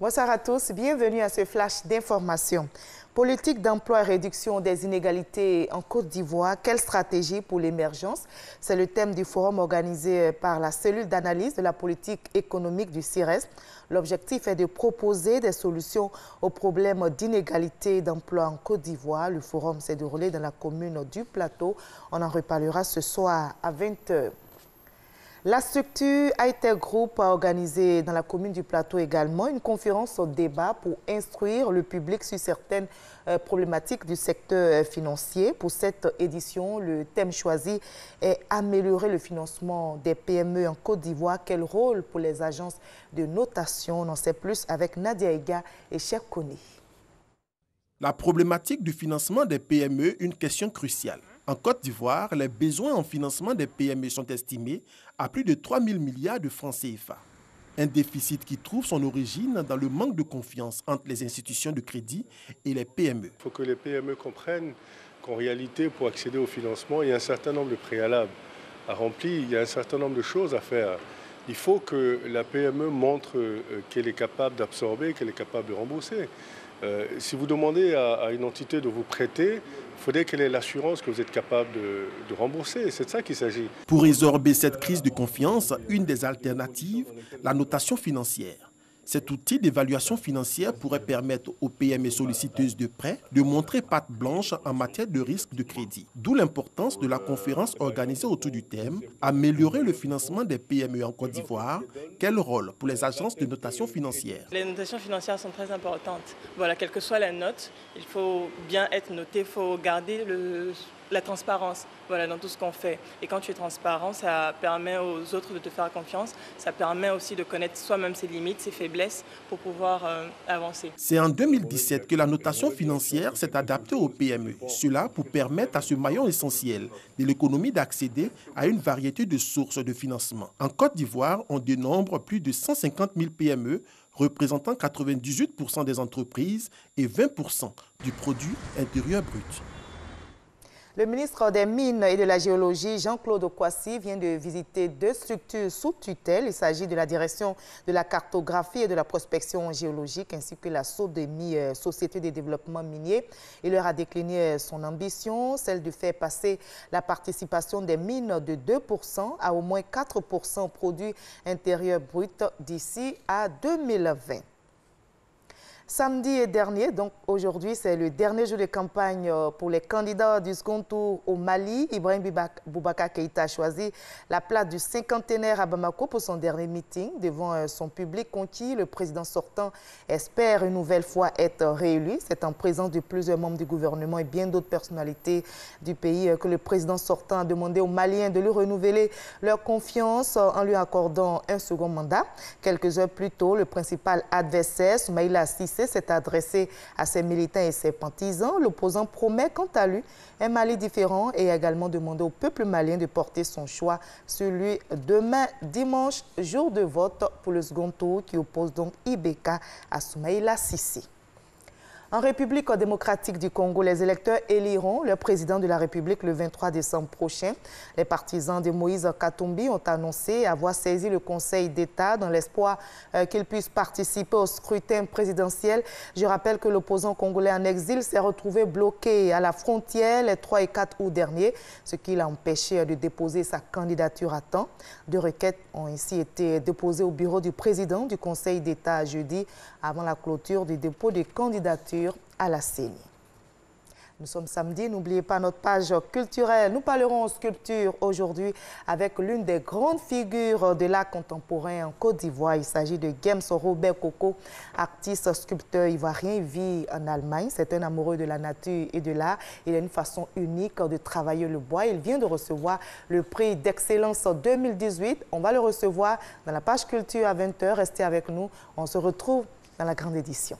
Bonsoir à tous, bienvenue à ce flash d'information. Politique d'emploi et réduction des inégalités en Côte d'Ivoire, quelle stratégie pour l'émergence? C'est le thème du forum organisé par la cellule d'analyse de la politique économique du CIRES. L'objectif est de proposer des solutions aux problèmes d'inégalité d'emploi en Côte d'Ivoire. Le forum s'est déroulé dans la commune du Plateau. On en reparlera ce soir à 20h. La structure Hightech Group a organisé dans la commune du Plateau également une conférence au débat pour instruire le public sur certaines problématiques du secteur financier. Pour cette édition, le thème choisi est améliorer le financement des PME en Côte d'Ivoire. Quel rôle pour les agences de notation? On en sait plus avec Nadia Ega et Cheikh Kone. La problématique du financement des PME, une question cruciale. En Côte d'Ivoire, les besoins en financement des PME sont estimés à plus de 3 000 milliards de francs CFA. Un déficit qui trouve son origine dans le manque de confiance entre les institutions de crédit et les PME. Il faut que les PME comprennent qu'en réalité, pour accéder au financement, il y a un certain nombre de préalables à remplir, il y a un certain nombre de choses à faire. Il faut que la PME montre qu'elle est capable d'absorber, qu'elle est capable de rembourser. Si vous demandez à une entité de vous prêter, il faudrait qu'elle ait l'assurance que vous êtes capable de rembourser. C'est de ça qu'il s'agit. Pour résorber cette crise de confiance, une des alternatives, la notation financière. Cet outil d'évaluation financière pourrait permettre aux PME solliciteuses de prêts de montrer patte blanche en matière de risque de crédit. D'où l'importance de la conférence organisée autour du thème « Améliorer le financement des PME en Côte d'Ivoire. Quel rôle pour les agences de notation financière ?» Les notations financières sont très importantes. Voilà, quelle que soit la note, il faut bien être noté, il faut garder la transparence dans tout ce qu'on fait. Et quand tu es transparent, ça permet aux autres de te faire confiance. Ça permet aussi de connaître soi-même ses limites, ses faiblesses pour pouvoir avancer. C'est en 2017 que la notation financière s'est adaptée aux PME. Cela pour permettre à ce maillon essentiel de l'économie d'accéder à une variété de sources de financement. En Côte d'Ivoire, on dénombre plus de 150 000 PME représentant 98% des entreprises et 20% du produit intérieur brut. Le ministre des Mines et de la Géologie, Jean-Claude Okwasi, vient de visiter deux structures sous tutelle. Il s'agit de la direction de la cartographie et de la prospection géologique ainsi que la SODEMI, Société de développement minier. Il leur a décliné son ambition, celle de faire passer la participation des mines de 2% à au moins 4% au produit intérieur brut d'ici à 2020. Samedi dernier, donc aujourd'hui, c'est le dernier jour de campagne pour les candidats du second tour au Mali. Ibrahim Boubacar Keïta a choisi la place du cinquantenaire à Bamako pour son dernier meeting devant son public conquis. Le président sortant espère une nouvelle fois être réélu. C'est en présence de plusieurs membres du gouvernement et bien d'autres personnalités du pays que le président sortant a demandé aux Maliens de lui renouveler leur confiance en lui accordant un second mandat. Quelques heures plus tôt, le principal adversaire, Soumaïla Cissé, s'est adressé à ses militants et ses partisans. L'opposant promet quant à lui un Mali différent et a également demandé au peuple malien de porter son choix sur lui demain dimanche, jour de vote pour le second tour qui oppose donc IBK à Soumaïla Cissé. En République démocratique du Congo, les électeurs éliront le président de la République le 23 décembre prochain. Les partisans de Moïse Katumbi ont annoncé avoir saisi le Conseil d'État dans l'espoir qu'il puisse participer au scrutin présidentiel. Je rappelle que l'opposant congolais en exil s'est retrouvé bloqué à la frontière les 3 et 4 août dernier, ce qui l'a empêché de déposer sa candidature à temps. 2 requêtes ont ainsi été déposées au bureau du président du Conseil d'État jeudi avant la clôture du dépôt de candidature à la CENI. Nous sommes samedi, n'oubliez pas notre page culturelle. Nous parlerons sculpture aujourd'hui avec l'une des grandes figures de l'art contemporain en Côte d'Ivoire. Il s'agit de James Robert Coco, artiste sculpteur ivoirien. Il vit en Allemagne. C'est un amoureux de la nature et de l'art. Il a une façon unique de travailler le bois. Il vient de recevoir le prix d'excellence 2018. On va le recevoir dans la page culture à 20h. Restez avec nous. On se retrouve dans la grande édition.